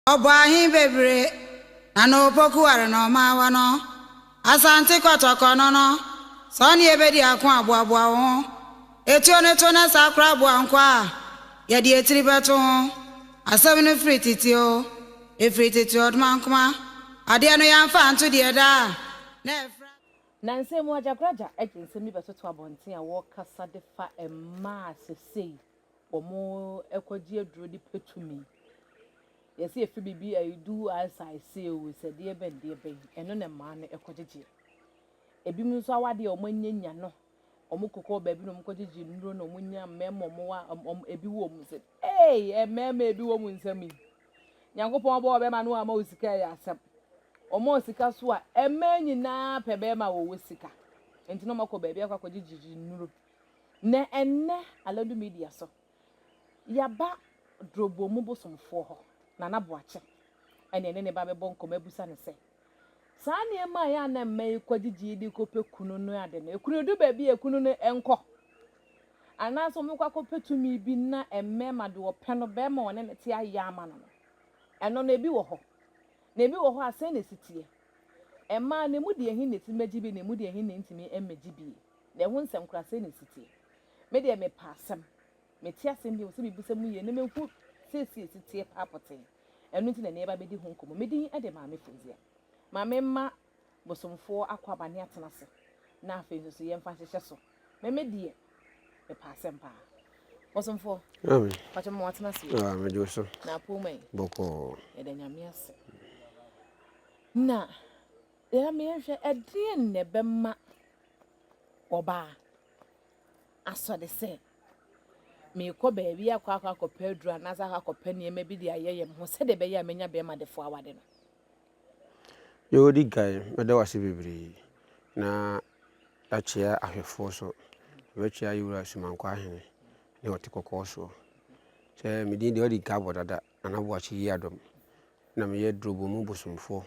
Obahi bebre ano poku are no mawa no asante kotoko no no so ne ebedi akwa aboabo ho etuo ne to na sakra abo ankwa ye de etiri beto asem ne frititio efrititio dmankoma ade no yamfa anto de da na efra nanse mu ajagraja ekinse mi beto abonten a wo kasa de fa ema sesei omo ekogie aduro di petumi. Yes, if bibi I do as I say, we said, dear Ben, and on a man a cottage. A bimus awadi or munya no, or mukoko baby no cottage, no munya memo moa a be woman said, hey, a man may be woman send me. Yango Pombo Bema no Mosika yasap, or Mosika swa, a man in na pebema or Wissika, and no moko baby a cottage in Ne and ne, Alandu Media so. Yaba drobo mubosom for her. Nana Boakye ene ne ba be bonko mabusa ne se sa ne ma ya na mai kwagigi di kope kunu no ade no ekunu du ba bi ekunu no enko ana so me kwakọ petumi bi na emmema de ope no be ma one ne te aya ama no eno na ebi wo ho na ebi wo ho ase ne sitie emma ne mu de ehin ne timaji bi ne mu de ehin ne ntimi emmaji bi na hu nsem kura se ne sitie me de me pasem me ti asem bi wo se bi busa mu ye ne me hu sesi tie papote enu nti na ne ba bedi hu nkomo medi ede maame fuzia maame ma bosomfo akwaba ne atenase na afi so ye mfa hyehyɛ so me medie me pasem pa bosomfo amen pacho mo atenase me jo so na pomai boko ede nyame ase na ya me hwɛ ede ne bema oba aso de se me ko baby akwa pedro anaza akwa ne ma bi dia yeye ho se de be ya menya be ma de fo awade no yo di guy me da wase bibiri na achia ahwefo so we chia yura sumankwa ahene ne otikoko so se me din de odi ka bodada na bo achi yi adom na me ye drobo mu bosomfo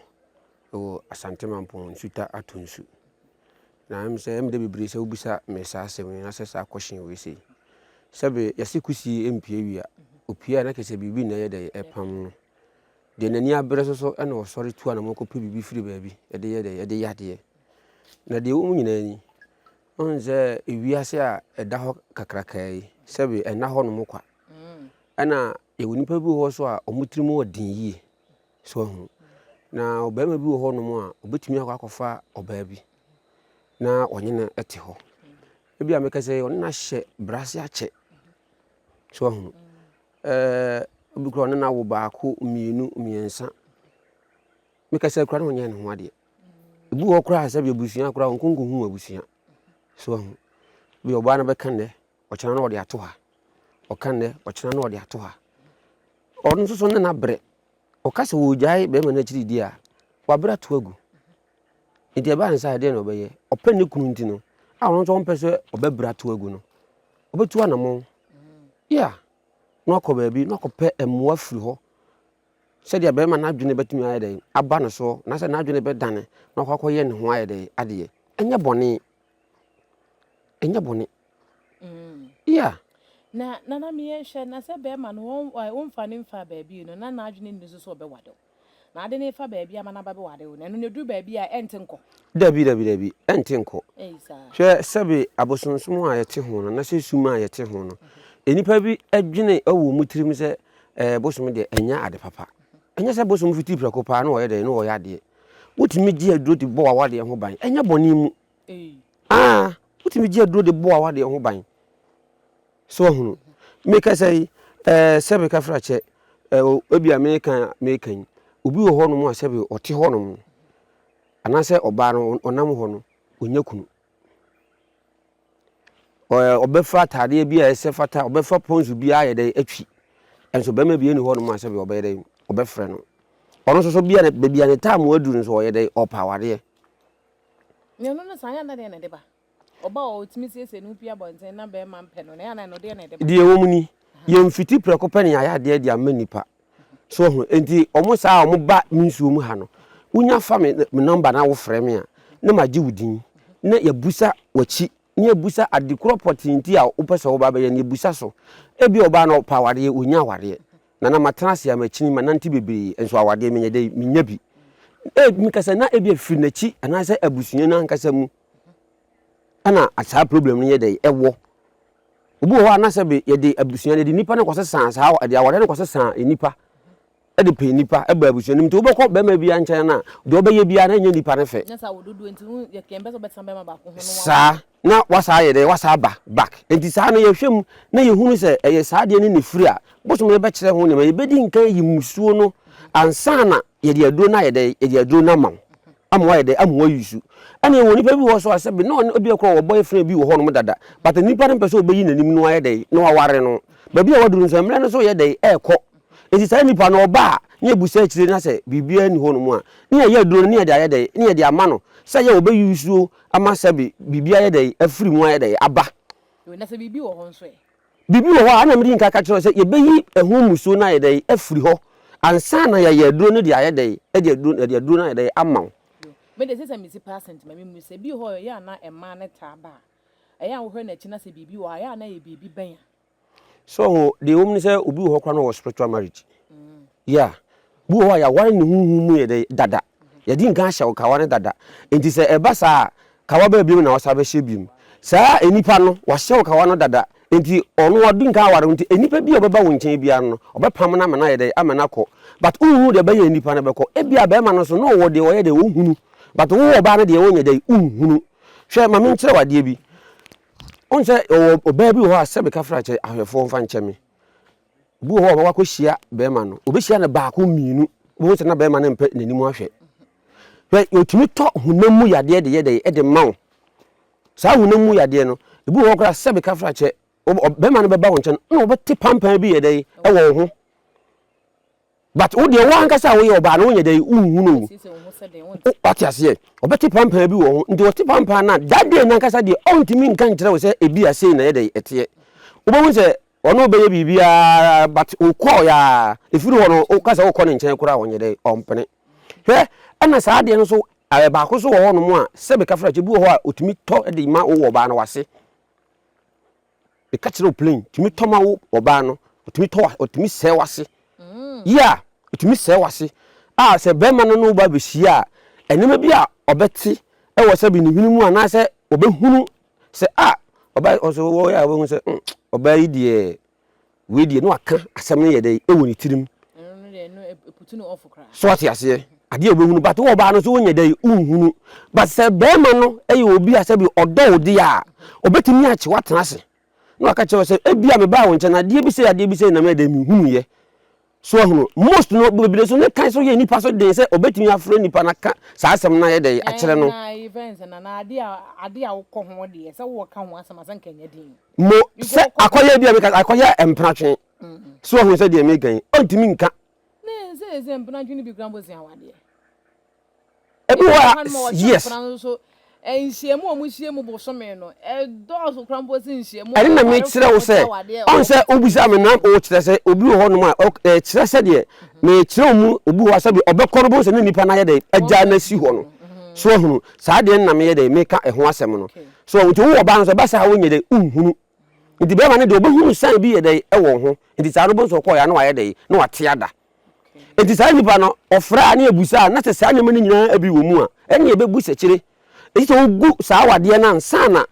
o asante mampon suta atonsu na me se me de bibiri se ubisa me sa asem na se sa question we sei sabe yasikusi empie wia opia na kese bibi na ye de epam no de nani abre so na o sori tu ana moko pe bibi firi baabi ye de yade na de wo nyina ni onze ewiase a eda ho kakrakai sabe ena ho no mokwa ana ye wonipa bi ho so a omutrimu odin yie so hu na obema bi ho no mo a obetumi akwafa obaabi na onyene ete ho ebi amekase on na hye brase ache so hu obi kro na wo baako mienu miensa mekase kra no nya ne ho ade ebi wo kra sabe abusuan kra onkonko hu abusuan so hu bi oba na beka ne ochana na ode ato ha okanne ochana na ode ato ha on so na bre okase wo jai be ma na chiri di a wa bra to agu nti eba nsa ade na obeye opani kunu nti no a won so mpese obebra to agu no obetu anamo ya no akoba bi no akope emwa firi ho se dia be ma na adwene betumi ayede aba no so na se na adwene be dane no akoye ne ho ayede ade enye bone ya na me hwɛ na se be ma no won fa ne mfa ba bi no na adwene ndi so be wade na ade ne fa ba bi ama na ba be wade no ne du ba bi a entenko dabi entenko hwɛ sebe abosonsom a yete ho no na se suma a yete ho no enipa bi adwene awu mutirim se bosom de enya ade papa enya se bosom fiti prako pa na oyede na oya de wotimi gi aduro de bo awade ho ban enya boni mu wotimi gi aduro de bo awade ho ban so hunu meka sei sebe ka frache obi american obi wo ho no mu a sebe ote ho no mu anase oba no onam ho no onyakunu obefa tade bi a ese fata obefa ponzu bi a yede atwi enso bema bi eni ho no ma sebe obeyede obefre no ono so bi a be bi a time waduru so oyede opawade ne no sanya na de na de ba oba o timi sese no pia bonten na be ma mpe no na ya na no de na de ba die wo muni ye mfiti preko pani ya de de amanipa so ho enti omo sa omo ba minsuo mu ha no unya fa me number na wo frɛ me a na magi wudin na yabusa wachi ne abusa adekoro opportunity a wopese wo ba be ye ne abusa so ebi oba na opawade onya awade na matena se amachini manante bebre enso awade menye de menya bi mikasa na ebi afiri nachi anase abusunye na nkasa mu ana asa problem ne ye de ewo obu ho anase be ye de abusunye de nipa na kwosesa sa de awade na kwosesa nipa de pe nipa eba abusunye nti obekọ be ma bia nchen na de obeye bia na nya nipa ne fe nyasa wododo nti ye kembe so betam be ma ba ko hono sa na wasa ye de wasa ba back nti sa no ye hwem na ye hunu se eye sa de ne firi a bosom ye be kire ho ne ma ye bedi nkan yi musuo no ansa na ye de aduro na ye de aduro na ma amwa ye de amwa yusu ana woni pa bi wo so asebe na obi ekro wo boyfriend bi wo ho no dada but nipa ne pese obeyi nanim no ye de na waware no ba bi a waduru nso mre no so ye de ekọ enti sa nipa no oba nye busa akire na se bibia ni ho no mu a ne ye aduro ne ye de aye de ne ye de ama no se ye obeyi yusu ama se bibia ye de afiri mu aye de aba yo na se bibi wo ho nso e bibi wo ho ana mri nka ka kire se ye beyi ehu musuo na ye de afiri ho ansa na ye aduro ne de aye de de aduro na ye de ama me de se misi percent ma me se bi ho ya na ema ne taba eya wo hwe na chi na se bibi wo ya na ye bibi ben so the woman say obi wo kwa no was spiritual marriage yeah bu ho ya ware ne huhu mu ye de dada ye di nka hye ka ware dada enti se eba sa ka wa ba biom na wasa ba hye biom sa enipa no wa hye ka wa no dada enti ono odi nka ware enti enipa bi obeba wo nchen bia no obepam na mena ye de amena ko but uhu de ba ye enipa na be ko ebia ba ma no so no wo de wo ye de wo hunu but wo ba na de wo nya de uhunu hwe ma me nkire wade bi on say oba bi wo asebe ka fra che ahwefo mfa nche me bu ho ba ko hia be ma no obe hia na ba ko miinu bo se na be ma na mpe nanimu ahwe we otumi to hunamu yade de ye de mawo sa hunamu yade no bu ho kra sebe ka fra che be ma no be ba won che no obe ti pampan bi ye de e wo ho but wo de wo ankasa wo ye oba no wo ye de uhunu atiase obeti pampa bi wo ho ndi woti pampa na dade na nkasa de ontimi nka nkyere wo se ebi ase na ye de ete obo se ono obeye bibia but ukọ ya efiri ho no okasa ukọ ne nkyere kura wonye de ompene hwe ana saa de no so ba ko so wo ho no mu a sebe ka fra che bi wo ho a otimi to de ma wo ba na wase be ka kire plane timi to ma wo oba no otimi se wase yeah otimi se wase se be ma no ba be hia enema bi a obeti e wo se bi ni hunu mu ana se obehunu se oba oso wo ya wo se oba yi de we de no aka asem ne ye de e woni tirim no putu no off kra so atiase ade obehunu but wo ba no so wonya de unhunu but se be ma no e ye obi ase bi odo odi a obetimi a che watena se no aka che wo se e bia me ba wo nche na ade bi se na me de mi hunu ye so hunu most no bibire so ne kan so ye nipa so de se obetumi afro nipa na ka sa asem na ye de a kire no na events na ade a wo ko ho de se wo ka ho asem asan kan ye din mo se akoye bia me ka akoye empratwe so hunu se de me gan ontimi nka ne se empratwe ni bi grambo se awade ebi wa yes enhyiemu omuhyiemu bosome no dozo krambo se enhyiemu eri na me kire wo se on se obisa me na o kire se obi ho no ma kire se de me kire mu obi ho asabi obekoro bo se ne nipa na ye de agya na si ho no so hunu saa de na me ye de me ka ho asem no so nti wo ba no so ba sa wo nye de unhunu nti be ma ne de obehunu san bi ye de e wo ho nti saa no bo so ko ya na wa ye de na wa te ada nti saa nipa no ofra na ebusa na se saa nyama ni nyina abi wo mu a ene ebebusa kire iti ogu saa wade na nsana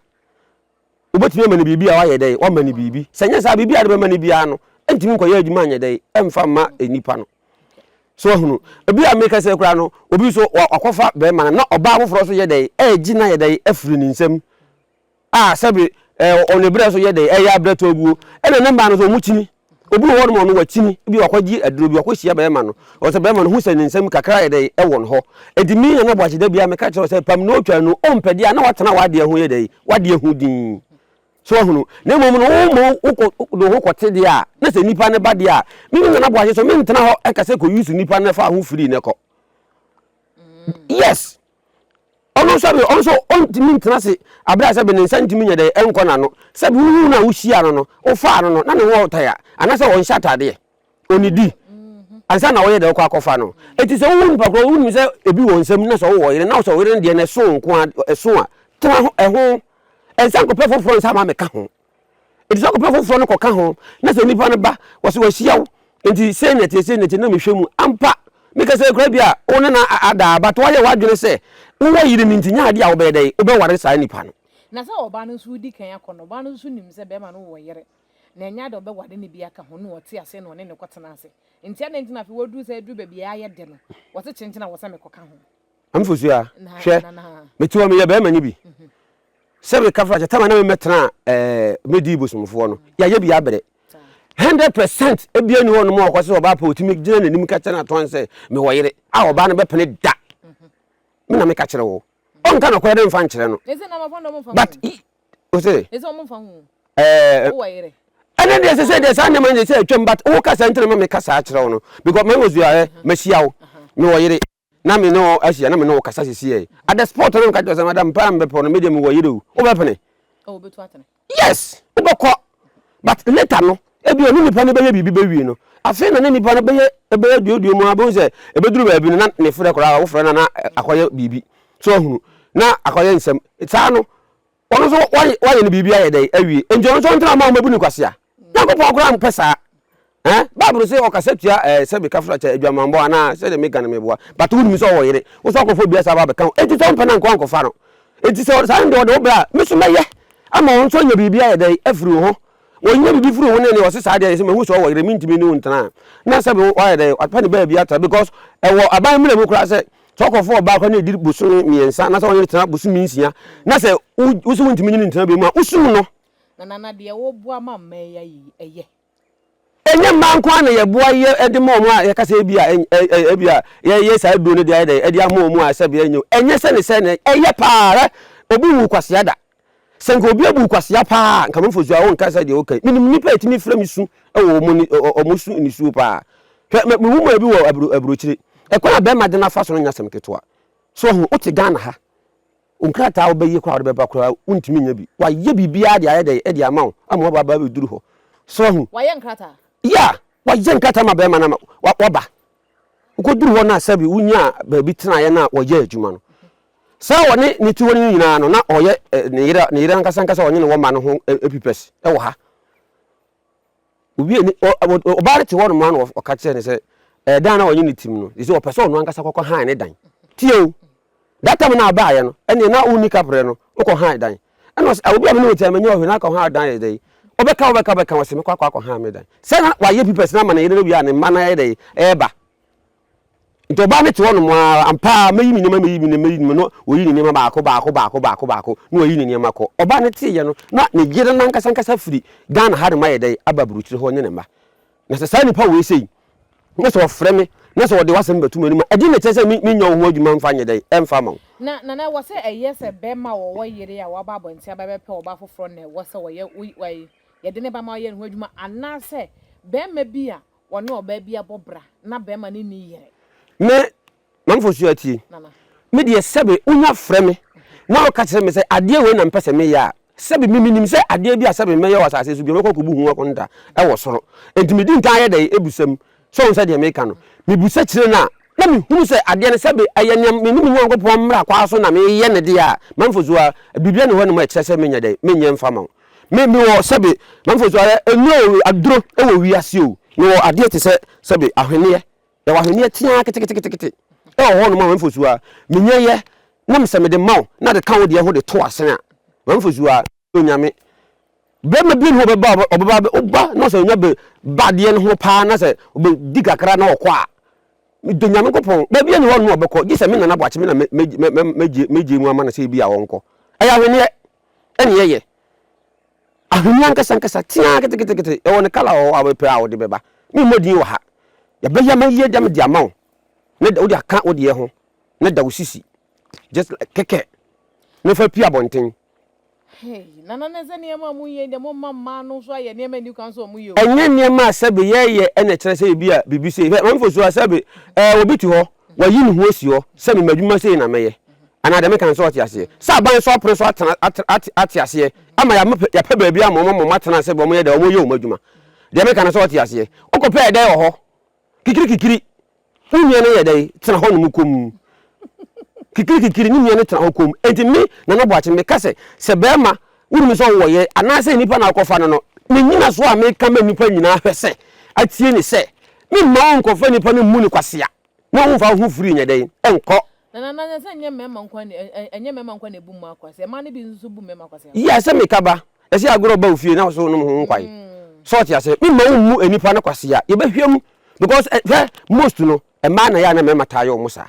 obetime mani bibi a waye dai o mani bibi senya saa bibi a de mani bia no entimi nkoye adwuma anya dai emfa ma enipa no so hunu obi a meka se kura no obi so akofa be man na oba afoforo so ye dai gina ye dai afiri ni nsam sabi onebra so ye dai ya breto oguo ena namba no so muchini obi wo no wachini bi wakwaji aduro bi wakwhia be man no o se be man hu se ni nsam kakra ye dai won ho edimi na bwachi da bia meka kire se pam no twa no ompedi na watena wade hu ye dai wade hu din so hunu na mom no wo do ho kote dia na se nipa ne ba dia mi na bwachi so mi ntena ho ekase ko use nipa ne fa hu free ne ko yes ono sabi onso ontimi ntena se abra sabi ne nsantimi nya dai enko na no sabi hu na wo hia no wo fa no na ne wo taya anasa won shatade onidi ansa na wo ye de kwa akofa no eti se wo nipa ko wo ni se ebi won nsam na so wo yire na so wo yire de na so nko so a tena ho ensan ko pefo fo nsa ma me ka ho enti so ko pefo fo no ko ka ho na se nipa no ba wo se wo hia wo enti say net na me hwemu ampa me ka se kra bia wo ne na ada but wo ye wadwene se wo yiri mi ntinya ade a wo be dai wo be ware sa nipa no na sa oba no so di kan akọ no ba no so nim se be ma no wo yere na nya de obewade ne bia ka ho no wote ase no ne ne kwetena ase enti na ntina fi wodu se du ba bia ye de no wote chenchena wo se me koka ho amfosu a hwe metuwa me ye be ma nyi bi sebe kafra cha tama na me metena medi bosumfo no ya ye bia bere 100% ebia ni wono mo akwose oba pa otimi gina nanim ka chana ton se me wo yere a oba no be pene da me na me ka kire wo on ka no ko yere mfa nkire no ese na mafo no mo fa but o say ese o mo fa hu wo yere and then they say there's an man they say but o ka santre me ka sa kire wo no because me was you machia wo me wo yere na me no asia na me no kasa sisi at the sport no ka just madam pam be pono me dem wo yere o be pene o be to atene yes o be ko but later no ebi onu nipa no be bibi be wi no afi na nipa no be duoduo mu abon se e be duru ba bi na ne frɛ kora wo frɛ na akoye bibi so ohunu na akoye nsem saa no ono so waye ne bibi aye dai awie enjo so ntra ma mabu ni kwase a na ko pon kora mpesa bible say okasatua sebe kafra cha adwamambo ana se de mega na meboa but wo ni so wo yere wo so akofo bia sa ba be kan enti so mpana nko ankofa no enti so sa ndo do bra me so meye ama won so nya bibi aye dai afiri ho wonye bibi furu ho ne ne wose sa de se me hu so wo yere mintimi ni ntana na sebe wo aye dai apani ba bia ta because ewo aban mle mu kura se tokofo ba ko na edi busu miensa na se won tena busu minsia na se wo so ntimi ni ntana be mu a usum no na de wo bua ma meya yi eye enye manko ana ye boa ye edimo mu a ye kasa ebia ye sa do ne de ede amo mu a sabe enyo enye se ne eye paara obi wu kwase ada senko obi abu kwase pa nka mfozu a won kasa de okay minim nipa etimi fra misu ewo mu omusu ni su pa me wu mu abi wo abrochire ekona be ma de na fa so no nyasem ketwa so hu uti Ghana ha unkrata obeyi kwa de ba kwa untimi nya bi wa ye bibia de aye de amawo amo baba be duru ho so hu wa ye nkrata ya wa jenkata ma be ma na waba ukoduru ho na sabi unya ba bi tena ye na wo ye adwuma no sa woni ni tuwo ni nyina no na oye ne yira nkasa wonye ne wo ma no ho epipes e wo ha obi ni obare ti wo no ma no ka kire ne se dan na wonye ni tim no ise wo pese no nkasa kokko han ne dan tie that time na ba ye no ene na unika pre no ukọ han dan eno obi am no temanya ohwe na ka han dan ye dai obeka wase me kwa ha me dan se na wa ye pipes na mana ye no bia ne mana ye dai eba nto ba ne ti wono mo ampa meyi mi ne no oyi ni ma baako no oyi ni ma ko oba ne ti ye no na ne gire na nkasa firi Ghana ha de ma ye dai ababuruchire ho nye ne ma na se sa ni pa we sei ne so frɛ me na so de wasem betum ani ma edi ne chese mi nyo ho adwuma mfa nye dai emfa ma na wase eyese be ma wo yire ya wa ba bonti aba be pe oba foforo na wase wo ye yede ne ba ma ye ho adwuma anase be ma bi a wone oba bi abobra na be ma ne ni yere me manfosu ati me de sebe unya frɛ me na o ka kire me se ade we na mpese me ya sebe mi nim se ade bi a sebe me ya wasase su bi me ko bu hu akonda e wo soro entimidi nkan ye dai ebusam so on said the American me busa kire na me hunu se ade ne sebe ayanyam me nim nyankopon mra kwa so na me ye ne de a manfosu a bibia ne ho ne ma kire se me nya dai me nya mfa ma me wo sebe manfosu a enyo aduro e wo wiase o me wo ade te se sebe ahwene ya wahwene tia kete e ho no manfosu a me nya ye na me se me de maw na de kan wo de ho de to asen a manfosu a onyame be ma bi no be ba oba no se nya be bade ne ho pa na se obe digakra na okwa mi do nyame kopon ba bi ne ho no obekọ gise me na na boache me na meje mu ama na se bi a wonko aya hwene ene ye ahwene nkasa tia kete e won kala o abepe a wo de beba mi modin wo ha ya be ya ma ye dem de amaw ne da wo de aka wo de ho ne da wo sisi just like keke ne fa pia bonten. Hey, nana zeni ma mu ye de mo mama no so aye ne ma ni kan so mu ye. Enye ne ma sabe ye ene kire se bi a BBC. Man fo so sabe obi ti ho, wa yi ni ho asi ho, se me madwuma se na meye. Ana de me kan so ati ase. Sa ban so pre so ati ase. Ama ya pe ba bi a mo matena se bo mo ye de mo ye o madwuma. De me kan so ati ase. Okope de ho. Kikiri. Unye ne ye de tena ho no mu kom. Kikiri ni nyane tena hokom enti me na no boache me kase se be ma wonu so wo ye anase nipa na akofa no me nyina so a me ka ma nipa nyina hwese atie ni se me ma onkofa nipa no mu ni kwasea na wo fa hu firi nya den enko na se nye mema nkwa ne enye mema nkwa ne bu mu akwasea ma ne bi nso bu mema akwasea ya se me kaba ese agoro ba ofie na so no ho nkwai so ti ase me ma mu enipa na kwasea ye ba hwem because most no e ma na ya na mema tayo mo sa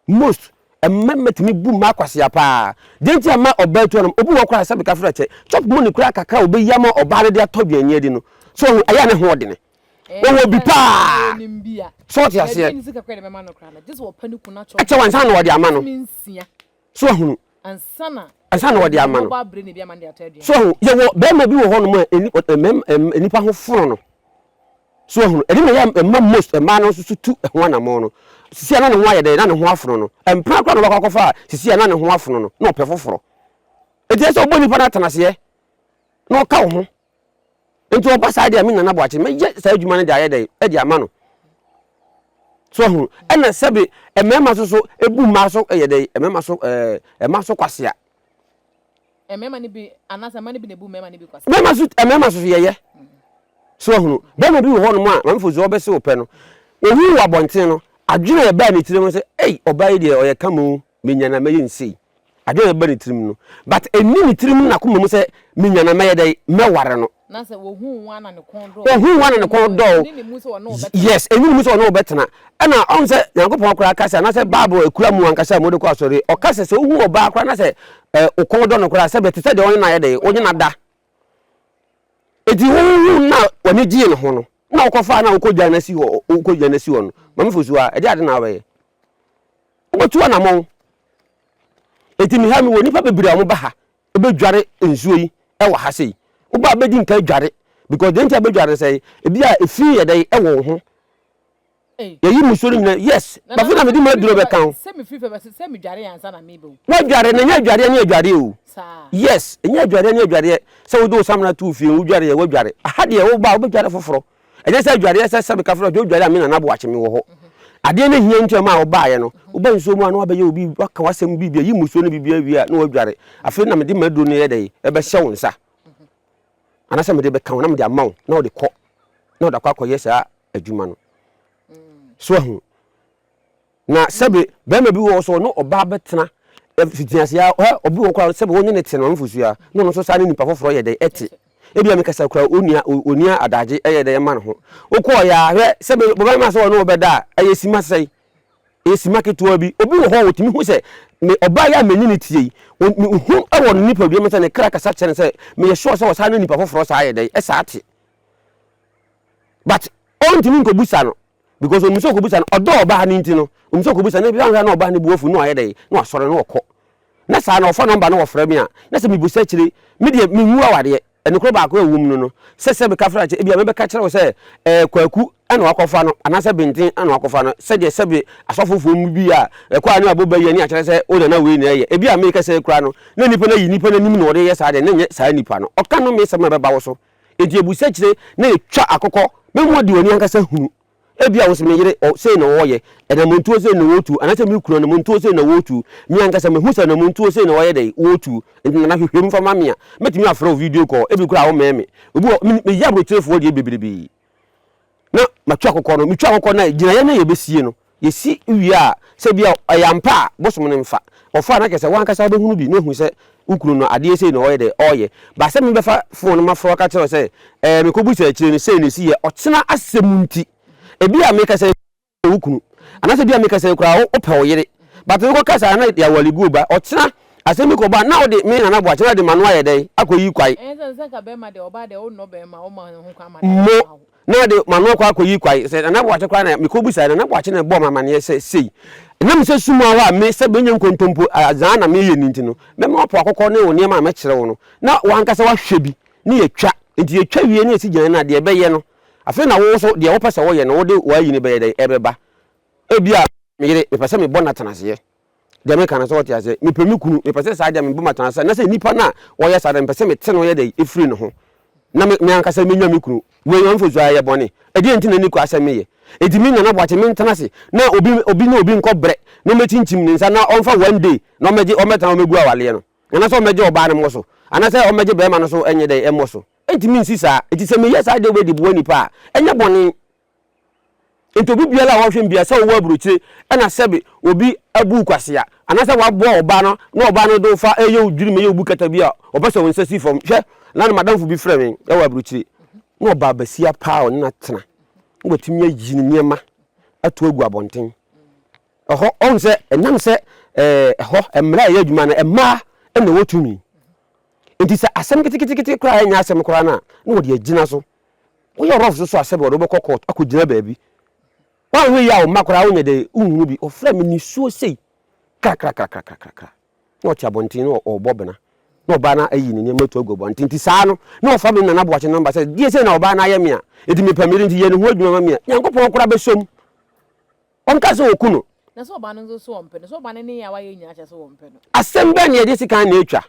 most metimi bu ma kwasea pa denti ama obatu no obu wo kwa sabe ka fra che chop money kura kakra obe yama obare de atobia nya di no so aya ne ho de ne wo bi pa so ti ase ni sika kwede mema no kra na just wo pani kuna chop eche wansa no wo de ama no so hunu ansa no wo de ama no so ye wo be ma bi wo ho no ma enipa ho foro no so hunu edi me ya ma most ma no so tu ho na mo no sisi ana ne ho ayede na ne ho aforo no empra kwa no bakwafa sisi ana ne ho aforo no na ope foforo edi so boni pa na tanase no ka ho enti oba sa dia mi na na boache me je sa adwuma ne dia ayede e dia ama no so hu ena sebe emema so ebu ma so ayede emema so ema so kwasea emema ni bi anasa ma ni bi na ebu emema ni bi kwasea emema so yeye so hu be ma bi wo no ma mamfozu obese ope no ohu wa bonten no adwene e ba ni tirim se oba yi de oye kamu menyana meyi nsi adwene e ba ni tirim no but eni ni tirim na komam se menyana meye dai meware no na se wo hu wana ne kondo yes eni mu so no betena na on se yankopon akura akasa na se bible ekura mu ankasa mo de ko asori o kasa se ohu oba akura na se okondo no kura se betete de onye na ye dai onye na da edi hu na woni die ne ho no na ukofa na ukogya na si ho no mamfosu a ede ade na abaye obotu na mo etimi ha mi woni pa bebire a mo ba ha ebedware ensuo yi e wa ha sei uba bedi nka dware because denti abedware sei ebi a efi ye dai e wo ho ye yi musori na yes ba fi na me di ma duro be kan se mi fi fe ba se mi dware yansa na me be wa dware na nya dware o yes nya dware se wo do samna tu fi wo dware ye wo dware aha de wo ba wo dware foforo eje se dware ye se be ka fro dware amina na bo ache me wo ho ade na hia ntu ma wo ba ye no wo ba nso mu anu abaye obi waka wasem bibia yi muso no bibia wi na wo dware afi na me di ma do no ye dai e be hye wo nsa anase me de be kan na me de amaw na wo de kɔ na wo da kwa ye sa adwuma no so hu na sebe be ma bi wo so no oba betena fitiase ya obi wo kwa sebe wonye ne te no mfusu ya no so sa ne nipa foforo ye dai eti ebia me kasa kura onia adaje eye de ma no ho okọ ya hwe sebe bo ma so no obeda eye sima sei esima keto bi obi wo ho wotimi hu se me oba ya menini tie hu ewo no nipa bi me se ne kra kasa kyen se me ye sure se wo sa ne nipa foforo sa ye de e sa ate but on timi nko busa no because omuso ko busa no odo oba ha ni ntino omuso ko busa na bi anwa na oba ne buofu no aye de no asore no okọ na sa na ofo number no wo frɛ me a na se me busa kire me de me hu awade enukro ba ko ewum no se be ka fra che ebia me be ka kire wo se kwaku ana wakofa no anase bintin ana wakofa no se de sebe asofofo mu bi a kwa ani aboba yi ani a kire se o de na we na ye ebia me ka se kura no na nipa na yi nipa na nim na ode ye sa de na nye sa nipa no oka no me se me be ba wo so enti ebusa kire na etwa akokɔ me ho de oni anka sa hunu ebia wo se me yire o se na wo ye na montuo se na wotu anase me kuro na montuo se na wotu mi anka sa me hu se na montuo se na wo ye de wotu enti na hwehwem fa ma me a metimi afro video call ebi kura wo meme obi me ya brotrefo de bebrebe na matwa akokɔ no metwa akokɔ na gina ye na ye besie no ye si wi a se bia ayampa bosom ne mfa ofa na kese wan kasa be hunu bi na hu se ukuru no ade se na wo ye de oye ba se me be fa phone ma fro ka tell se me ko busa akire ne se ne si ye otena asemunti ebi a me kasa ukunu anase bia me kasa kura wo pe wo yire but me ko kasa na ya waligu ba otena asemi ko ba na wo de me na bo akira de manu aye de akoyi kwai se ka be ma de oba de o no be ma o ma hu kwa ma mo na de manu kwa akoyi kwai se na bo akira na me ko busa na bo akira na bo mama ne se sei na me se sumu wa me se benye nkontompo azan na me ye nintino me ma opo akokɔ ne oni ma me kire wo no na wan kasa wa hwe bi ne ye twa enti ye twa wie ne esi gyan na de be ye no afi na wo so de wo pese wo ye no wo de wa yi ne be ye de ebeba ebia me yire me pese me bo na tanase de me kana so wote ase me pemi kunu me pese sa de me bo matanase na se nipa na wo ye sa de me pese me te no ye de efiri no ho na me ankasa me nwa me kunu we yon fozu aye bone e de enti na ni ko aseme ye edi mi na boache me ntanase na obi nko bre no me chinchim ni nsa na onfa one day no meje o meta o megu awale no ana so meje oba ne mo so ana se o meje be ma no so enye dey emo so enti min sisa enti se me yes ade we di bo nipa enye boni enti obi biala wa hwe bia se wo aburochire ena sebe obi abu kwasea ana se wa bo oba no na oba no do fa eye odwiri me ye obu kata bia obese won sasi fom hwe na madam fu bi frɛ me e wa aburochire na oba basia pa o na tena ngotimi ayi ni niema atu agu abonten oho on se enam se ho emra ye adwuma na emma ena wotumi enti se asem kitikiti kra anya asem kra na wodi agina so wo ye rof so asem wo beko court akogina baabi wa we ya o makra wo nyede unhuru bi ofra me ni suo sei kra no tia bontin no obobena no ba na ayi ni niema atu agu bonten enti saa no na ofa me na na boache number se die sei na oba na ye me a edi me pamiri nti ye ne ho adwuma me a nyankopon kra besom onka se okuno na so ba no so wompe no so ba ne ya wa ye nya ache so wompe no asem ne ye sika na etwa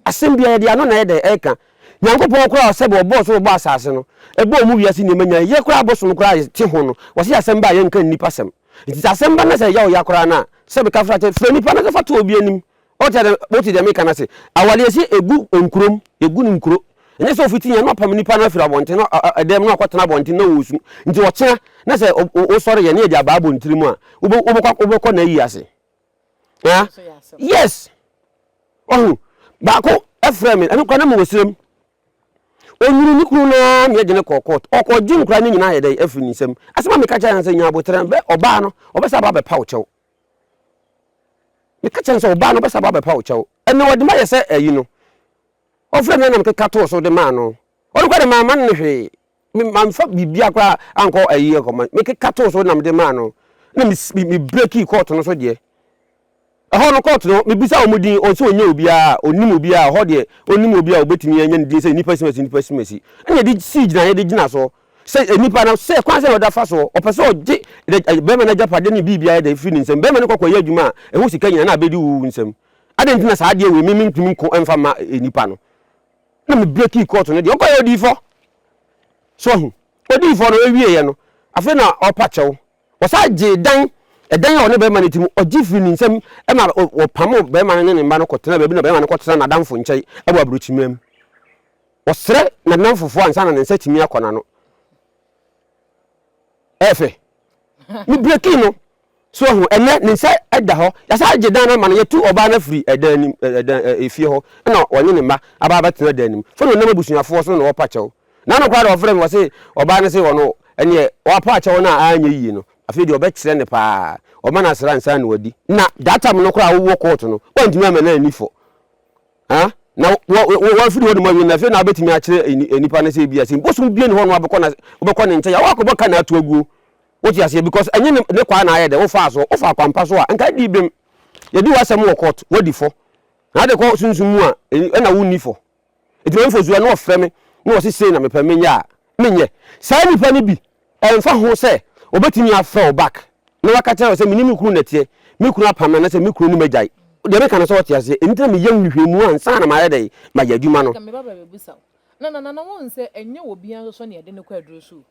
asem bia ye ano na ye de eka nyankopon kra se bo boss bo asase no ebo mu wiase ni manya ye kra bosom kra ti ho no wo se asem ba ye nka nipa sem nti asem ba na se ya o ya kra na se be ka fra te fra nipa na se fa to obi anim o ti de me kana se awale si egu nkrom egu ni nkro ene so fiti ye no pam nipa na fra bonte no dem no akotena bonte na wosu nti wo kye na se o sori ye na eja ba bo ntiri mu a ubekọ na yi ase ya yes oh ba ko efrem anu kwa na mo wosirem onuru ni kunu na me je ne kokot okoji nkura ni nyina ye dai afri ni sem asema me ka cha yan se nya abotre be oba no obesa ba be pa wo chew me ka cha se oba no obesa ba be pa wo chew ene wodi ma ye se ayi no ofrem na me ka to so de ma no o kwa de ma man ne hwe me manfa bibia kwa anko ayi e ko me ka to so na me de ma no na mi breaki court no so de ho no court no me bisa omudin on so onya obi a onim obi a ho de onim obi a obetimi anya ndin say nipa simasi anya de siege na ye de gina so say nipa na say kwan say oda fa so opese oje be me na japade ni bibia de free nsem be me ne kokoye adwuma e ho sika nyina na abedi wu nsem ade ntina sa ade we mi ntumi nko emfa ma nipa no na me breaki court no de onko ye odi fo so hu odi fo no ewie ye no afi na opa chew wasa je dan edan ya one be ma netimu ogifi ni nsem e ma opamo be ma ne mba no kotena be bi na be ma ne kotena na danfo nkyai abo abrochimem osre na nanfofo ansa na nsa timi akona no efe mi breaki no so hu ene ne nsa eda ho yasa je dan na ma ne yetu oba na free edan efie ho na onye ne mba aba abetena dan nim fo no na mabusuafo so na opa chew na no kwa da ofrem wo se oba ne se wono ene opa chew na anya yi no afi de obekire ne pa o ma na sra nsa na wadi na data mo no kra wo court no wantimi amana anifo ha na wo firi ho de mo wi na afi na obetimi akire enipa na se bia se bosum bia ne ho no obekọ ne nche ya wa ko beka na atu aguo wo ti ase because enye ne kwa na ayede wo fa so wo fa kwampa so a nka di bem ye di wasem wo court wadi fo na de ko sunsun mu a na wo nifo etime fo zuwa na ofre me na wo se na me pa menya menye sai nipa ni bi emfa ho se obetimi afro back na wakacha se minimi kru netie mi kru apama na se mi kru ni majai de me kana so wote ase entra me yam hwehwemu ansa na ma yede ma yadwuma no me baba be busa na won se enye obi an so na yede ne kwa aduro so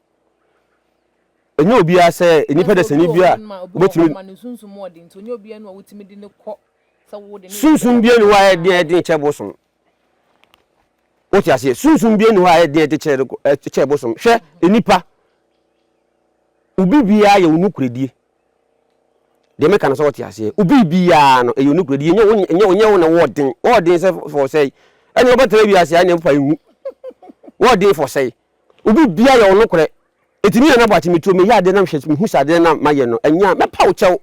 enye obi a se enipa de sani bia obetimi ma ne sunsun mo de nto enye obi an wa wotimi de ne kọ se wo de ne sunsun bia ni wa yede chebosom wote ase sunsun bia ni wa yede chebosom hwe enipa ubi bia ye onukuredie de me kana so wote ase ubi bia no e onukuredie enye wo na wodin se for say ene obetere bia ase anya mfa hu wodin for say ubi bia ye onukure etimi na bwati metuo me ya de na hwe hu sade na maye no enya me pa wo chew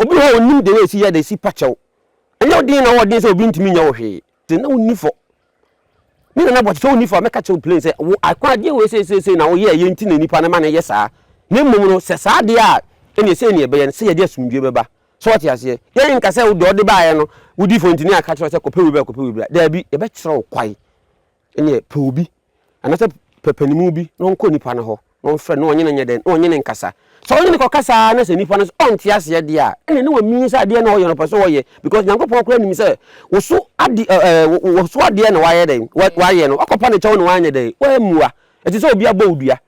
obi ho onim de na esi ya de si pa chew enye odin na wodin se obi ntimi nya wo hwe de na onifo mi na bwati so onifo me ka chew plane se akwa de we se na wo ye ye nti na nipa na ma na ye saa na mmom no se saa de a ene se ne be ye se ye de asumdwe beba so what ase ye nka se wo de ba ye no wudi fo ntini aka chew se kope wi da bi ye be kire wo kwai ene pe obi anase pepanimu bi no nko nipa na ho no mfre no onye ne den onye ne nkasa so onye ne kokasa na se nipa no onti ase de a ene ne wa mi sa de na oye no paso oye because nyankopon kora nim se wo so ade wo so de na wa ye den wa ye no akopa ne chew no wa anye den wa muwa eti se obi aba odua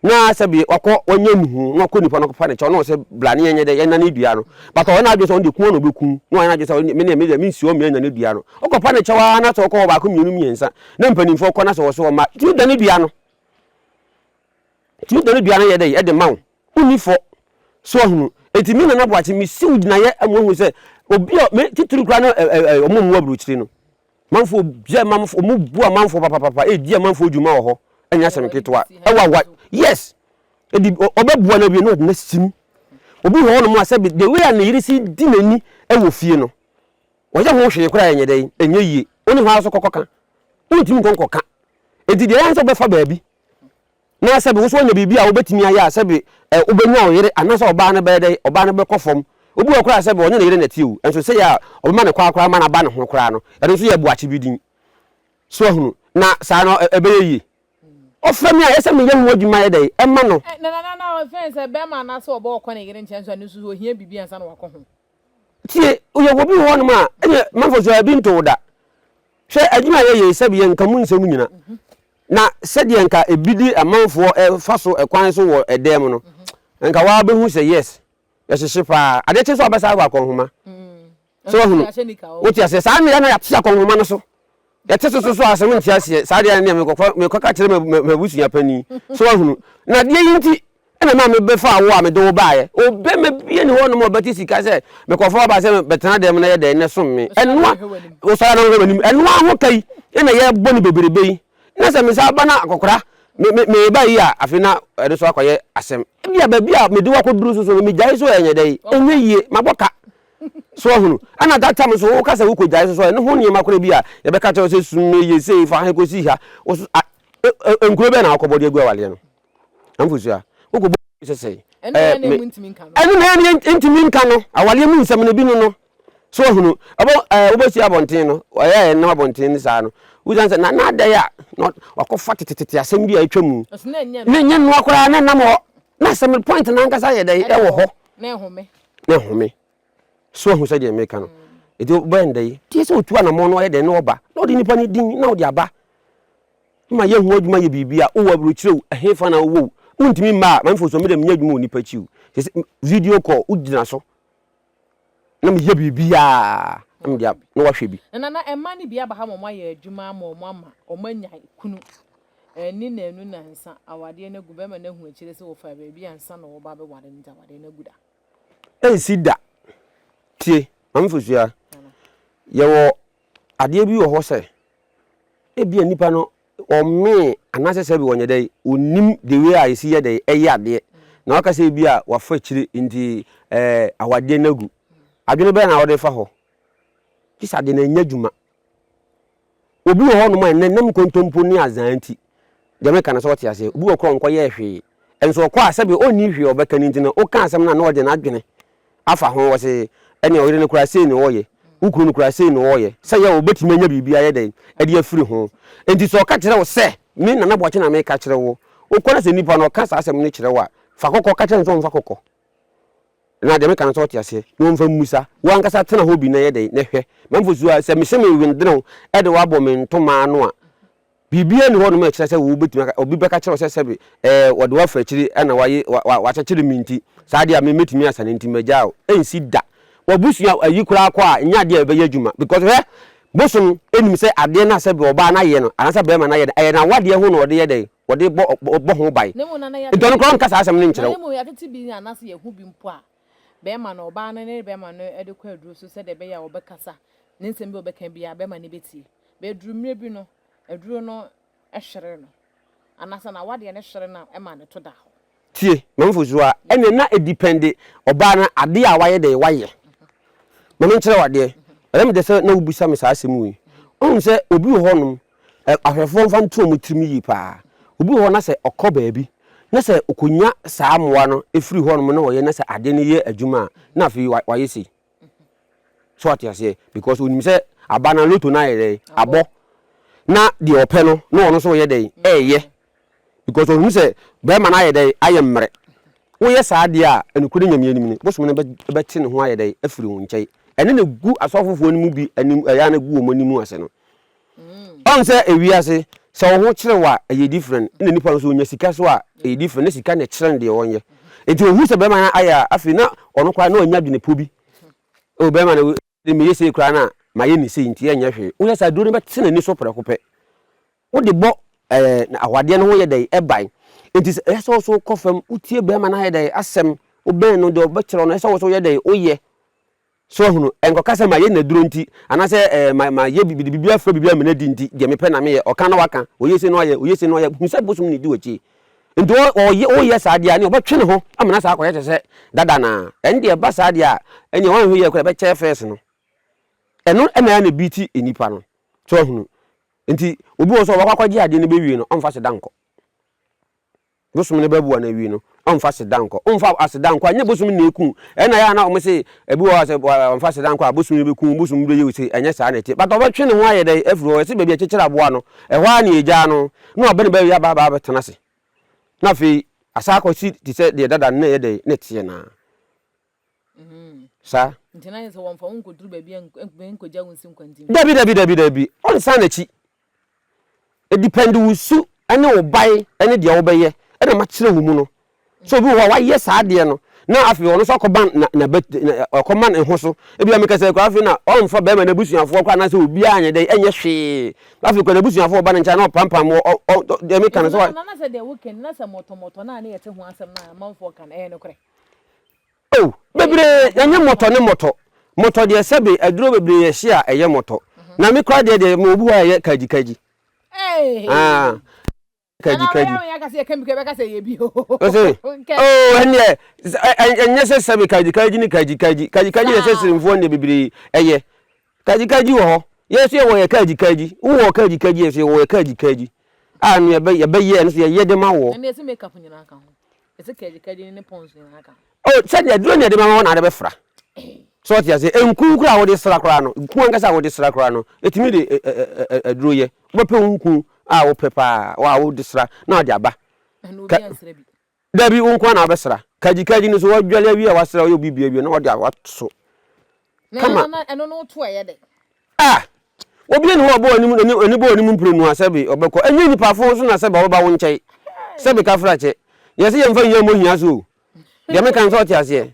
na sabi wakọ onye nuhu na ko nipa no pa ne che no se blane yenye de yenna ne dua no but o na adwo so on de ku no beku no anya adwo so me me nsi o me anya ne dua no okọ pa ne che wa na to ko ba ko mienu miensa na mpanimfo ko na so so ma ti da ne dua no ti da ne dua no ye de e de mawo unifo so hunu enti mi na boache mi siw dina ye amohu se obi o me tituru kra no omomu abruchiri no manfo je manfo mu bua manfo papa e dia manfo djuma wo ho anya sem ketwa ewa yes edi obebua na bi no na sim obi ho no mu asabi the way na yiri di nani ewo fie no wo je ho hwe kra enye dai enye yie oni ho aso kokoka untimi konkoka edi de yanso befa baabi na asabi wo so nya bibia wo betimi aya asabi obenya wo yire anasa oba na be dai oba na be kofom obi okra asabi onye na yire na tiu enso se ya obema ne kwa ma na ba ne ho kra no ede so ye buache bidin so hunu na sa no ebeye yie oframi a yesa me yemu adwuma ye dai emma no na offense be ma na so obo okọ na yire nche nso anu so ohia bibia ansa na wakọ ho tie oye wo bi ho no ma manfo so abi nto da hwe adwuma ye sabi ye nka mu nsem nyina na sede nka ebidi amanfo fa so ekwan so wo edem no nka wa be hu say yes yehye pa ade che so obesa agwa konhoma so hunu woti ase sa me na ya tia konhoma no so yete so asem ntia ase sa de na me koka kire me busunya pani so hunu na de yinti ena ma me be fa wo a me do baaye obe me bie ni ho no mo beti sika se me kofo ba se betena dem na ye de ne som me enwa wo sa na wo manim enwa ho kai ena ye boni beberebe yi na se me sa ba na akokora me ba yi a afina ede so akoye asem bia ba bia me di wa ko duru so me jai so enye dai enye yie maboka so hunu ana that time so wo ka se wo ko jai so ne ho ni makore bia ye be ka che se summe ye se fa he ko si ha enkuro be na akobodi egu awale no amfusu a wo ko se se ene na ntimi nka no ene na ntimi nka no awale mu nsem ne bi no so hunu abo wo be si abonten no oye na abonten ni sa no wujan se na da ya wakofa tete asem bi a atwamu na nya no akora na nam ho na sem point na nkasa ye dai e wo ho na home so hu se de meka no edi benda yi tie se otu ana mo no ye de no oba na odi nipa ni din na odi aba ma ye hu adwuma ye bibia o wa bruchirew ehefa na wo untimi ma manfo so me de nya adwuma onipa chiu video call ugina so na me ye bibia amdia no wa hwe bi na emma ni bia ba ha mo ye adwuma mo ama o manya kunu ni na enu na nsa awade na gu be ma na hu akire se wo fa ba bia nsa na wo ba be wade nta wade na guda sida tie mamfosua yewo ade bi wo ho se ebia nipa no o me anase bi wonye dai onim the way I see ye dai eye ade na waka se bia wa fa akire nti awade na gu adwene be na wode fa ho kisa de na nya dwuma obi wo ho no ma nam kontompo ni azanti de me kana so wote ase obi wo kro nko ye hwe enso ko asabe oni hwe obeka ni ntina o kan asem na no de na adwene afa ho wo se ene oyire ne kura sei ne wo ye ukuru ne kura sei ne wo ye se ye obeti manya bibia ye den e de afiri ho enti so ka kire wo se mi na na boache na me ka kire wo o kona se nipa no ka sa asem ne kire wa fa kokko ka kire nso mfa kokko na de me kana so wote ase no mfa musa wo ankasa tena ho bi na ye den ne hwe mamfosu a se me se me windene e de wa bo me ntoma no a bibia ni ho no ma kire se wo betumi obi beka kire se sebe wode wa fa kire na wa kire minti sa de a me metumi asane nti magya ensi da wabusua ayi kura kwa nya de be yadwuma because bosom enim se ade na sebe oba na ye no anasa be ma na ye na wade ho no wode ye de wode bo ho bai don kron kasa asem ne nkyerɛ mo ya tete bi anasa ye hu bi mpo a be ma na oba na ne be ma no ede kwa aduru so se de be ya obekasa ne nsem bi obeka bia be ma ne beti be aduru mre bi no aduru no ehwere no anasa na wade ne hwere na e ma ne to da ho tie mamfosu a ene na edepende oba na ade a waye de waye mama nkyerɛ wade ɛrem de sɛ na ubusa me saa asɛm wi on sɛ obi ho nom ahwefo mfa nto mu tirimi yi pa obi ho na sɛ ɔkɔ baabi na sɛ okonya saa moa no efiri ho nom na wɔyɛ na sɛ ade ne ye adwuma na afi waye sei so ate ase because onim sɛ aba na loto na yɛ abɔ na de ɔpɛ no na ɔno so yɛ dɛ ɛyɛ because onim sɛ be ma na yɛ dɛ ayɛ mmere wo yɛ saa de a enukuri nyamie nim ne bosom ne be te ne ho ayɛ dɛ afiri wo nkyɛi ene na gu asofofo ni mu bi anim ya na gu wo mani mu ase no on se ewiase so ho kire wa e different na nipa no so nya sika so a e different na sika na kire de wonye enti ohu se be ma aya afi na ono kwa na onya dwene pobi o be ma na me yesi kra na ma ye ni se enti enya hwe wo yesa duro ne be ni so prekope wo de bo na awade no ho ye dai e ban enti yesa so kofam utie be ma na ye dai asem wo ben no de obekire no yesa so ye dai oye so hunu enko kasa ma ye na duro nti anase ma ye bibia afra bibia me na di nti je me pe na me ye oka na waka oyese no ye hunse bosum ni di wachi nti o ye saade a ne obetwe ne ho amana sa akoye se dada na ende ba saade a ene wan hwe ye ko be Exp0ses no eno ena na biti enipa no so hunu nti obi wo so wakwaje ade ne be wi no omfa se danko bosum ne babu na wi no omfa se danko omfa asedanko anya bosum ne eku ena ya na omse ebi wo se omfa se danko bosum ne be ku bosum be yewse enya sa na ti but obetwe ne ho aye dai afro se be bi akekere aboa no ehwa na eja no na obe ne ba ya ba betena se na fi asako si ti se de dada na ye dai ne tie na sa ntina ye so wonfa wonkoduru ba bi enkoja wonsi nkwantim dabi on sa na chi e depend wusu ene wo bai ene de wo be ye ene ma kire wo mu no so bi wa ye saade no na afi ono so koban na koman enho so e bia me kase ko afi na onfa be ma na busuafo kwa na se obi anye de enye hwe afi ko na busuafo ba na ncha na pampam de me kan so na na se de weekend na se moto na na ye te ho asem na manfo kan no kre oh bebre enye moto de sebe aduro bebre ye hia eye moto na me kwa de mo obu ha ye kaji kaji ya ka se kemike be ka se ye bi o ene enye se sebe kaji ni kaji ye se simfo ne bebre eye kaji wo ho ye se wo ye kaji wo kaji ye se wo ye kaji anu ye be ye no se ye de ma wo ene se makeup nyina ka ho ese kaji ne pons nyina ka oh said ya duro ne de ma wo na de be fra so ti ase enku kura wo de sra kura no nku angasa wo de sra kura no etimi de aduro ye wo pe nku a wo pepa wa wo de sra na de aba obi ansra bi dabi nku na be sra kaji ni so wo dwale wi a wa sra wo bibia bi na wo de awato na eno no to ye de obi ni ho bo ani bo ni mu mprenu asabe obekọ enyi ni pafo so na asabe wo ba wo nchai sabe ka fra che yesi ye mfa nya mo hia so de me kan so ti ase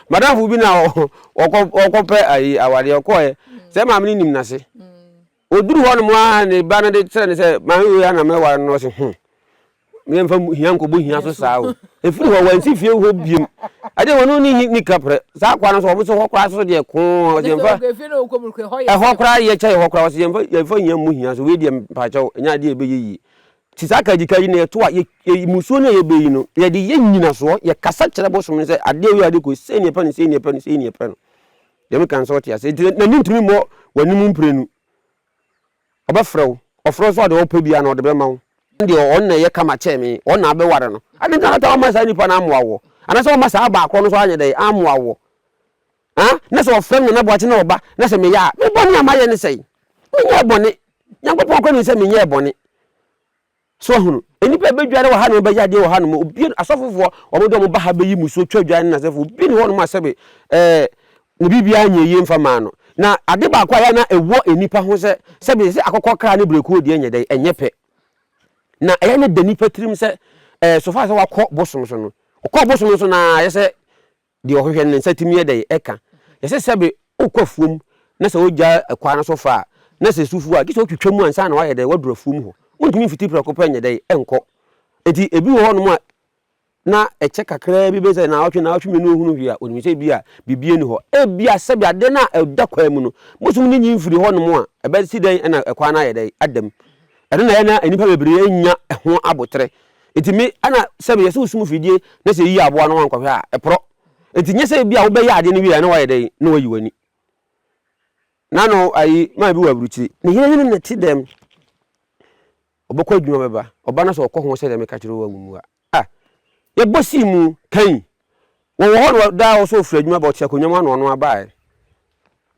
madam fu bi na okope ayi awade okoye se ma mni nim na se oduru ho no mo a ne ba na de tere ne se ma hu ya na me wa no se me mfa hia nko bo hia so saa o efiri ho wansi fie ho biem ade wono ni kapre saa kwa no so obo so ho kra so de ko de mfa ho kra ye chai ho kra so de mfa ye fa hia mu hia so we de mpa chaw nya de ebe yi ti saka jikaji ne to a ye musuo ne ye beyi no ye de ye nyina so ye kasa kire bosom ne se ade wi ade ko se ne pa ne no de me kan so ti ase na ntumi mo wani mu mprenu obafrew ofro so de opa bia na ode be mawo de on na ye kama cheme on na be ware no ade na ta ma sa nipa na amoawo ana so ma sa ba akọ no so anye de amoawo na so ofrem na bo ache na oba na se me ya me boni amaye ne sei nya boni nya gbo ko ni se me nya boni so hunu enipa bedware wo ha no be yade wo ha no obi asofofo obodo mo ba ha be yi muso twadware na sefo obi ni ho no ma sebe ne bibia anye ye mfa ma no na ade ba kwa ya na ewo enipa ho sebe se akokọ kra ne breku odi enye dai enye pe na eya ne dani patrim se so fa se wakọ bosom so no okọ bosom so na yese de ohwehwe ne nsatimi ye dai eka yese sebe okwafuom na se ogya akwa na so fa na se sufu a kise otwetwamu ansa na wa ye dai wadurafuom ho wontumi fiti prekopa nye dai enko enti ebi wo hono mu a na eche kakra bi beze na otwe menu hunu hia onimi se bi a bibie ni ho ebi a se bi ade na eda kwa mu no musum ni nyimfiri hono mu a ebe si dai na ekwa na ye dai adam ade na ye na enipa bebre enya ho abotre enti me ana se bi yese usum fidie na se yi aboa no wankwa a epro enti nye se bi a wo be ya ade ni wi na wa ye dai na wayi wani nano ayi ma bi wa bruchi ne yene ne ti dem obekọ adwuma beba oba na so okọ ho se de me ka kire wa mu a ye bosi mu kan wo ho da wo so fura adwuma ba o te akonyam no aba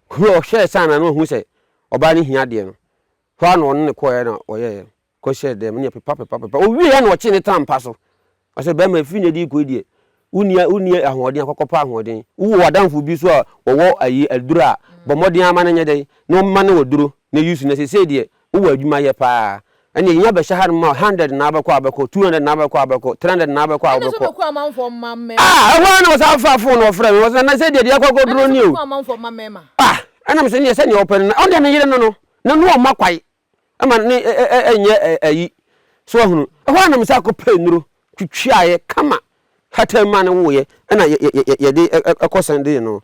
ko o hwe sana no hu se oba ni hia de no ho ano ne ko ye na oye ko she de me pepa o wi ya na o chi ne tampa so o se be ma fi ne di ko die uni ahoden akokopa ahoden wo wadanfo bi so a wo ayi adura bomodin ama na nye de no ma na woduro na yusu na se de wo adwuma ye pa and you never shall have more 100 Nabako, 200 Nabako, 300 Nabako. I was out for phone or friend, was and I said, I go drone you. And I'm saying, yes, and you open only no Makwai. I'm a so I want to say, Penru to try come. Hata man away, and I a question, do you know?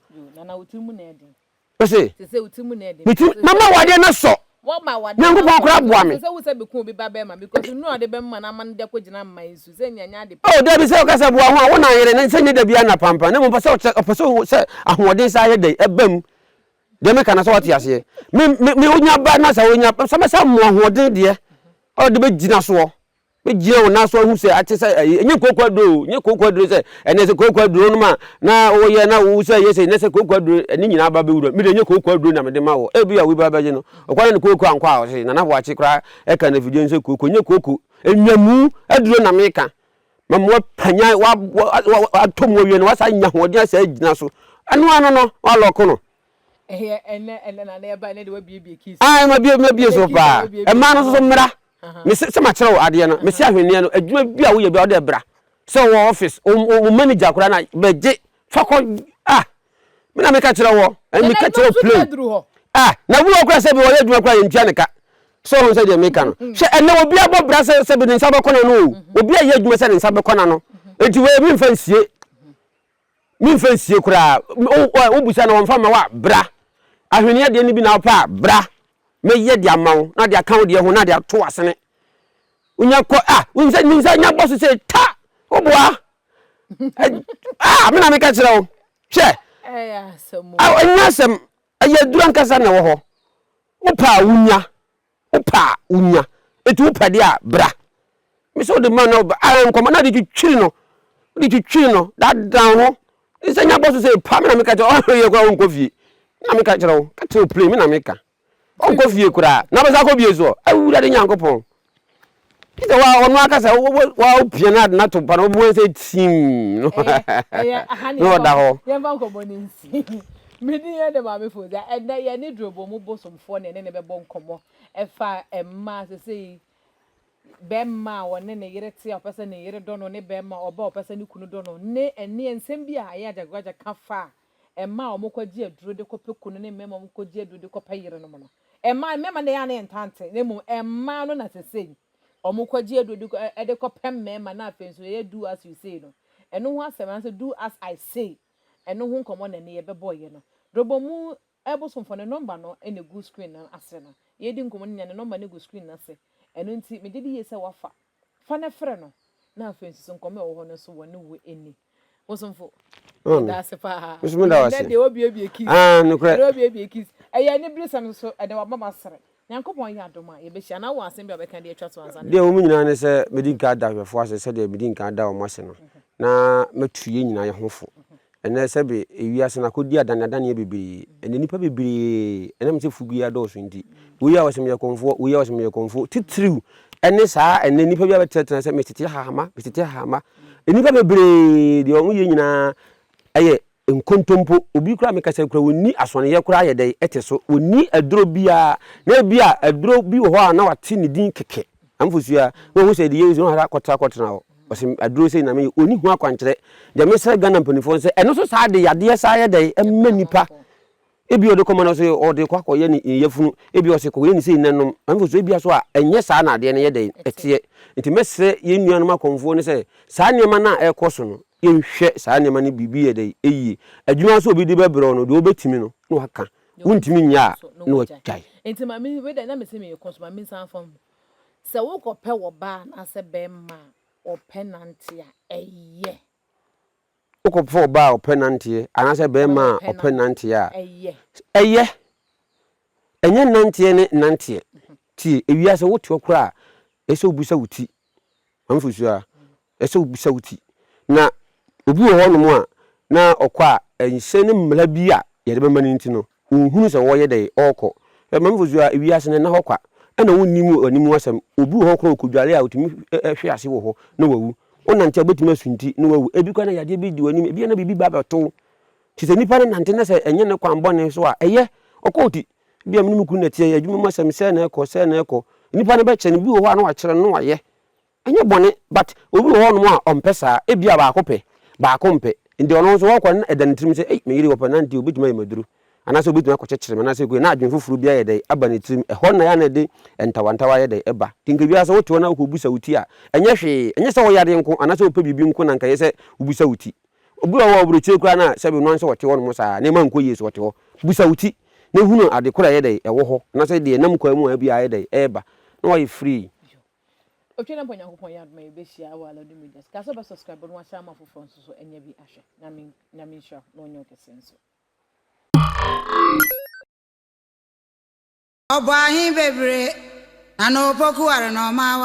Say, Mamma, why didn't I saw? What my one? No, grab one. So we said, be Babema because you know the Bemman among the Kujana, my Susan, and oh, there is a Casa 1 year and send it to Biana Pampa. No one a person who said, I want this day, a bum. The American what you say. Me, when you're bad, I when you're some more who did, dear, or the big dinosaur. Joe Naso who say, I say, you cocoa do, and there's a cocoa drone now, oh, yeah, now who say, yes, and there's a cocoa do, and in Ababu, million cocoa do, and the Mao, every we Babajino, or one of the cocoa and cows, and I watch it cry, I can if you didn't say cocoa, you cocoa, and you move a drone America. Mamma Panya, what Tomo, what I know what you said, Naso, and one no, all local. And then I never will be a kiss. I am a be so far, a man of some matter. Mr. Macho Adiana, Mr. Hiniano, a good beer with your debra. So office, manager, but Fako, when I catch a war, and we catch a play. Now we are say we are doing in Janica. So said the American. And there will be about Brazil 7 in Sabacona, will be a year in Sabacona. And you will fancy. Mean fancy, cry. Oh, Busano on Fama, bra. I will near the enemy now, pa, bra. Me ye dia mawo na dia kan dia ho na dia to asene unya ko unza nya boss say ta oboa me na me ka kire o hwe asem anya sem aye duran kasa na wo ho upa unya etu upa dia bra me so the man of nkom na di twiri no that down ho unza nya boss say pa me na me ka kire o ye kwa nko fie na me ka kire o ka te play me na me ka onko fie kura na beza ko biezo awura de nyankopon ite wa onu akasa wa opie na to pa no bo se tim no da ho ye ba ko boninsi medi ye de ma me fo da and ye ni drobo mu bosomfo ne be bon komo e fa emma se sei bemma wonne ne yere tie opese ne yere dono ne bemma oba opese ne kunu dono ne eni ensem bia ya jagwaja kafa emma omukwaji aduro de kopekunu ne mema omukwaji aduro de kopayire no mo emma mema ne ya ne entante ne mu emma no na sesei omukwaji aduro de kopem mema na afenso ye do as you say no eno ho asem so do as I say eno ho nkomo na ne ye beboye no drobo mu ebosomfo ne number no ene go screen na ase na ye di nkomo ne number ne go screen na ase eno nti me didi ye se wafa fa ne frɛ no na afenso nkomo wo ho no so woni wo eni osomfo that's pa na de obi kiss no kra obi kiss eya ni brisam so de wa mama sere nyankopon ya adoma ye be hia na wo asem bia be kan de atwa so ansa de o mu nyina ne se medin ka da hwefo ase se de medin ka da o mase no na matuye nyina ye hofo ene se be ewiase na kodi adan ye bebe ene nipa bebe ene mse fugia do so ndi wo ya wasem ye konfo titriu ene saa ene nipa bia betetena se metete hahama enipa bebe de o ye nyina aye nkontompo obi kura mekasa kura woni asone ye kura ye dai ete so woni aduro bia na bia aduro bi wo ho na wate ne din keke amfosua wo hu se de ye zo hara kotena ho osim aduro se na me oni hu akwankyere de mesere Ghana mpanifo se eno so saa de yade saa ye dai emma nipa ebi ode koma no se ode kwakọ ye ni yefunu ebi o se ko ye ni se nanom amfosua bia so a enye saa na ade ne ye dai etie nti mesere ye nuanom akonfo ne se saa niema na ekoso no yenhwe saa nema ne bibi ye dai eyi adwuma so obi de bebro no de obetimi no no aka wontimi nya no wajai enti ma mi we da na me se me consumer min san fam se wo ko pe wo ba na se be ma o penantia eye wo ko pe wo ba o penantia ana se be ma o penantia eye enye nantie ne nantie ti ewiase wo ti okura ese obusa wuti amfusua ese obusa wuti na obi wo hono a na okwa ense ne mmla bi a ye de be mani nti no ohunu se wo ye de okọ e mamfuzua ewiase ne na hokwa ana wonnimu animu asem obi wo hokro okudwale a otimi hwe ase wo ho na wawu onante abetimi asunti na wawu ebi kwa na yade bi di wanim ebi na bibi ba beto ti se nipa ne nante na se enye ne kwan bone so a eye okoti bia mnimu kunu na tie adwuma masem se na ekọ nipa ne be che ne bi wo ho ana wa kire no waye enye bone but obi wo no a ompesa e bia ba akopɛ ba akompe ndi ono so wo kwa edan tirim se me yiri wo pa na ndi obituma yemaduru ana so obituma akɔkyekere me na se ko na adwen fufuru bia ye dai aba ne tirim ɛhɔ na ya na de entawantawa ye dai eba tinka bia so wote na ko busa wuti a enye hwe enye se wo yade nko ana se wo pɛ bibi nko na nka ye se obusa wuti obi wo obro chie kura na se bi no nso wote wo no sa na ma nko yesu wote wo busa wuti na hunu ade kora ye dai ɛwo hɔ na se de nam kwa mu a bia ye dai eba na wo ye free. Okay, na ponya kupon ya me be share wa Alandu Media. Ka so be subscribe no wa share ma fofo nso so enya bi ahwe. Na min sure no onyo kese nso. Obahin bebre na no poku are no ma